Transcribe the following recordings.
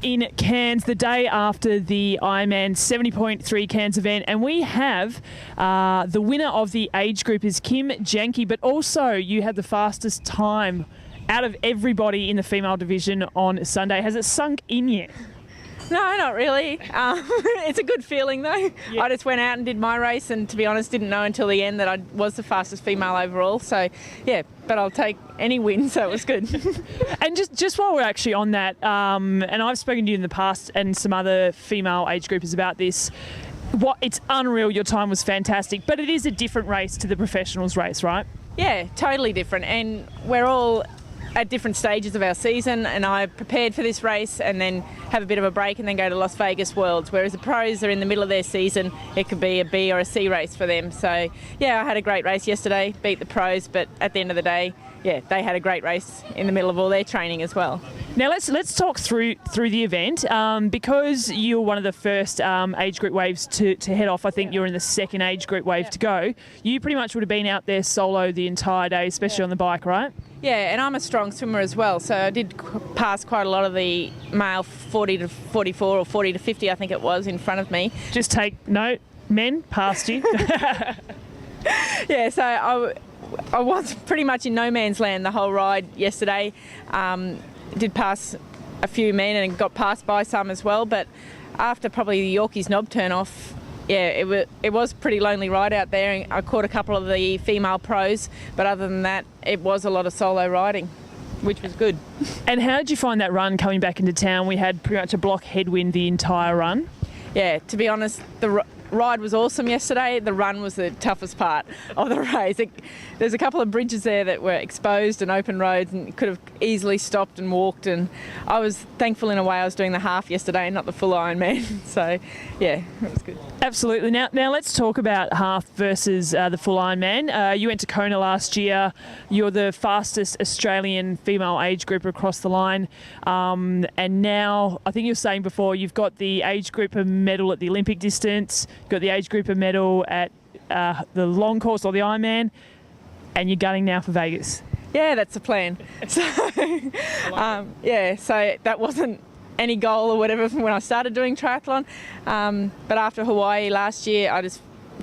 in Cairns the day after the Ironman 70.3 Cairns event, and we have the winner of the age group is Kym Jaenke, but also you had the fastest time out of everybody in the female division on Sunday. Has it sunk in yet? No, not really. It's a good feeling though. Yep. I just went out and did my race, and to be honest, didn't know until the end that I was the fastest female overall. So, yeah, but I'll take any win, so it was good. And just while we're actually on that, and I've spoken to you in the past and some other female age groupers about this, it's unreal. Your time was fantastic, but it is a different race to the professionals race, right? Yeah, totally different, and we're all at different stages of our season, and I prepared for this race and then have a bit of a break and then go to Las Vegas Worlds, whereas the pros are in the middle of their season. It could be a B or a C race for them. So yeah, I had a great race yesterday, beat the pros, but at the end of the day, yeah, they had a great race in the middle of all their training as well. Now let's talk through the event, because you're one of the first age group waves to head off. I think you're in the second age group wave to go. You pretty much would have been out there solo the entire day, especially on the bike, right? Yeah, and I'm a strong swimmer as well, so I did pass quite a lot of the male 40 to 44 or 40 to 50, I think it was, in front of me. Just take note, men past you. Yeah, so I was pretty much in no man's land the whole ride yesterday. Did pass a few men and got passed by some as well, but after probably the Yorkie's knob turn off, yeah, it was a pretty lonely ride out there, and I caught a couple of the female pros, but other than that, it was a lot of solo riding, which was good. And how did you find that run coming back into town? We had pretty much a block headwind the entire run. Yeah, to be honest, the ride was awesome yesterday. The run was the toughest part of the race. There's a couple of bridges there that were exposed and open roads, and could have easily stopped and walked, and I was thankful in a way I was doing the half yesterday and not the full Ironman. So yeah, it was good. Absolutely. Now let's talk about half versus the full Ironman. You went to Kona last year. You're the fastest Australian female age group across the line, and now I think you were saying before you've got the age grouper medal at the Olympic distance, you've got the age grouper medal at the long course or the Ironman, and you're gunning now for Vegas. Yeah, that's the plan. So yeah, so that wasn't any goal or whatever from when I started doing triathlon, but after Hawaii last year, I just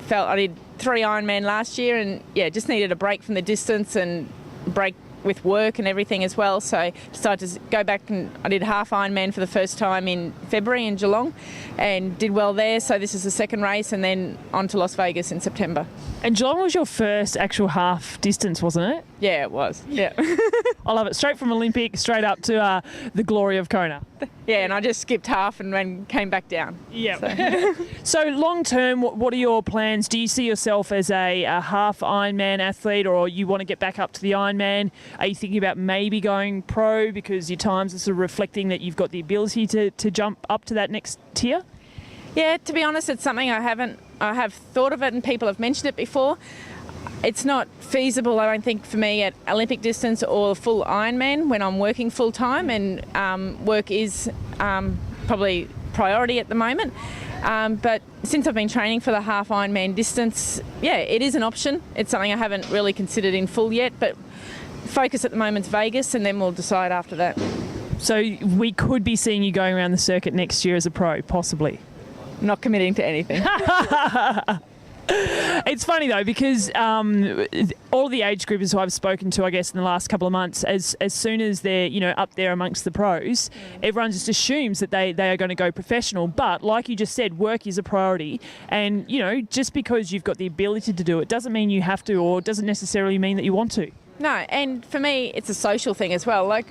felt I did 3 Ironman last year, and yeah, just needed a break from the distance and break with work and everything as well, so decided to go back, and I did half Ironman for the first time in February in Geelong and did well there. So this is the second race, and then on to Las Vegas in September. And Geelong was your first actual half distance, wasn't it? Yeah, it was. Yeah. I love it. Straight from Olympic, straight up to the glory of Kona. Yeah, and I just skipped half and then came back down. Yeah. So long term, what are your plans? Do you see yourself as a half Ironman athlete, or you want to get back up to the Ironman? Are you thinking about maybe going pro because your times are sort of reflecting that you've got the ability to jump up to that next tier? Yeah, to be honest, it's something I have thought of it, and people have mentioned it before. It's not feasible, I don't think, for me at Olympic distance or full Ironman when I'm working full time, and work is probably priority at the moment. But since I've been training for the half Ironman distance, yeah, it is an option. It's something I haven't really considered in full yet, but focus at the moment's Vegas, and then we'll decide after that. So we could be seeing you going around the circuit next year as a pro, possibly. Not committing to anything. It's funny though, because all the age groupers who I've spoken to, I guess, in the last couple of months, as soon as they're up there amongst the pros, everyone just assumes that they are going to go professional. But like you just said, work is a priority, and just because you've got the ability to do it doesn't mean you have to, or doesn't necessarily mean that you want to. No, and for me, it's a social thing as well. Like,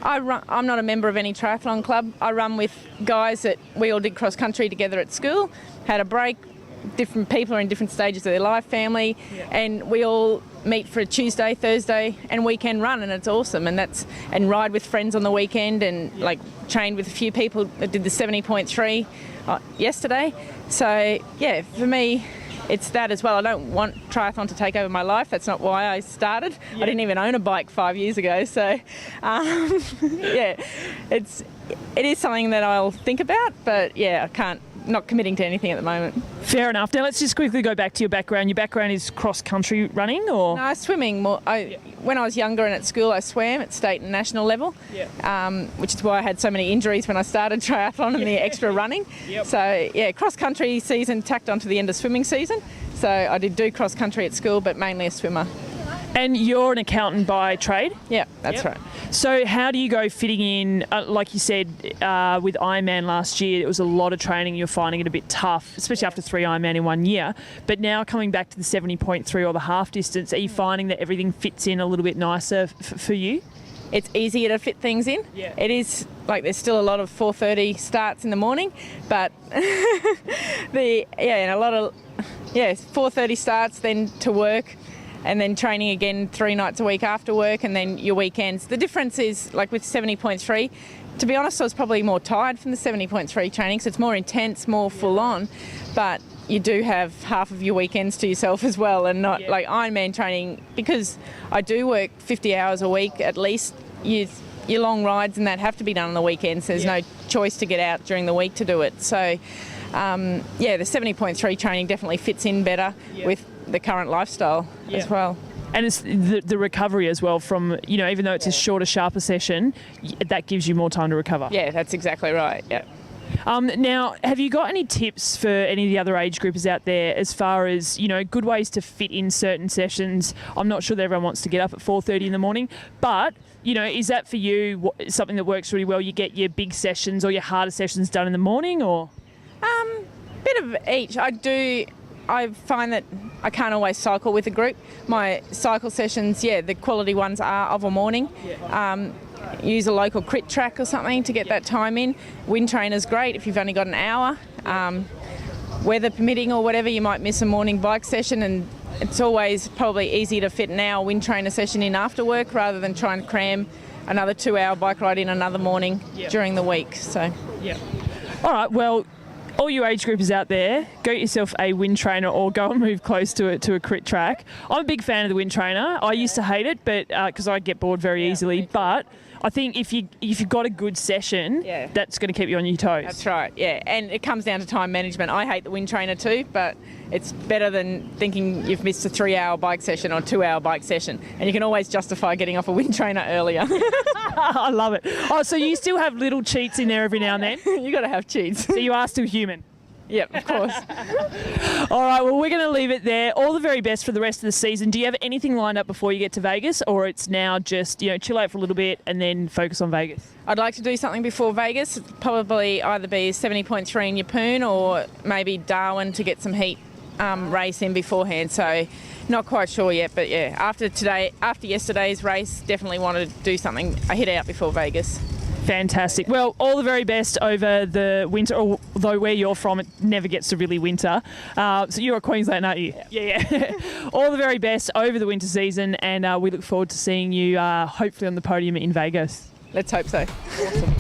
I'm not a member of any triathlon club. I run with guys that we all did cross country together at school, had a break. Different people are in different stages of their life, family, and we all meet for a Tuesday, Thursday and weekend run, and it's awesome. And ride with friends on the weekend, and like trained with a few people that did the 70.3 yesterday. So yeah, for me, it's that as well. I don't want triathlon to take over my life. That's not why I started. I didn't even own a bike 5 years ago. So yeah, it is something that I'll think about, but yeah, I can't not committing to anything at the moment. Fair enough. Now let's just quickly go back to your background. Your background is cross-country running, or? No, swimming more. When I was younger and at school, I swam at state and national level, which is why I had so many injuries when I started triathlon and the extra running. So, yeah, cross-country season tacked onto the end of swimming season. So I did do cross-country at school, but mainly a swimmer. And you're an accountant by trade? Yeah, that's right. So how do you go fitting in, like you said, with Ironman last year, it was a lot of training, you're finding it a bit tough, especially after 3 Ironman in 1 year. But now coming back to the 70.3 or the half distance, are you finding that everything fits in a little bit nicer for you? It's easier to fit things in. Yeah. It is, like, there's still a lot of 4:30 starts in the morning, but and a lot of 4:30 starts, then to work, and then training again 3 nights a week after work, and then your weekends. The difference is, like with 70.3, to be honest, I was probably more tired from the 70.3 training, so it's more intense, more full on, but you do have half of your weekends to yourself as well, and not like Ironman training, because I do work 50 hours a week at least. Your long rides and that have to be done on the weekends. There's no choice to get out during the week to do it. So, the 70.3 training definitely fits in better with the current lifestyle as well. And it's the recovery as well from, even though it's a shorter, sharper session, that gives you more time to recover. Yeah, that's exactly right. Yeah. Now, have you got any tips for any of the other age groupers out there as far as, good ways to fit in certain sessions? I'm not sure that everyone wants to get up at 4:30 in the morning, but, is that for you something that works really well? You get your big sessions or your harder sessions done in the morning, or? Bit of each. I find that I can't always cycle with a group. My cycle sessions, the quality ones are of a morning. Use a local crit track or something to get that time in. Wind trainer's great if you've only got an hour. Weather permitting or whatever, you might miss a morning bike session, and it's always probably easier to fit an hour wind trainer session in after work rather than try and cram another 2-hour bike ride in another morning during the week. So, all right, well, all you age groupers out there, go get yourself a wind trainer or go and move close to a crit track. I'm a big fan of the wind trainer. I used to hate it, but because I get bored very easily. But I think if you've got a good session, that's going to keep you on your toes. That's right, and it comes down to time management. I hate the wind trainer too, but it's better than thinking you've missed a 3-hour bike session or 2-hour bike session, and you can always justify getting off a wind trainer earlier. I love it. Oh, so you still have little cheats in there every now and then? You got to have cheats. So you are still human? Yep, of course. All right, well, we're going to leave it there. All the very best for the rest of the season. Do you have anything lined up before you get to Vegas, or it's now just, chill out for a little bit and then focus on Vegas? I'd like to do something before Vegas. It'd probably either be 70.3 in Yeppoon or maybe Darwin to get some heat race in beforehand. So not quite sure yet, but after yesterday's race, definitely want to do something, a hit out before Vegas. Fantastic. Well, all the very best over the winter, although where you're from, it never gets to really winter. So you're a Queenslander, aren't you? Yeah. All the very best over the winter season, and we look forward to seeing you hopefully on the podium in Vegas. Let's hope so. Awesome.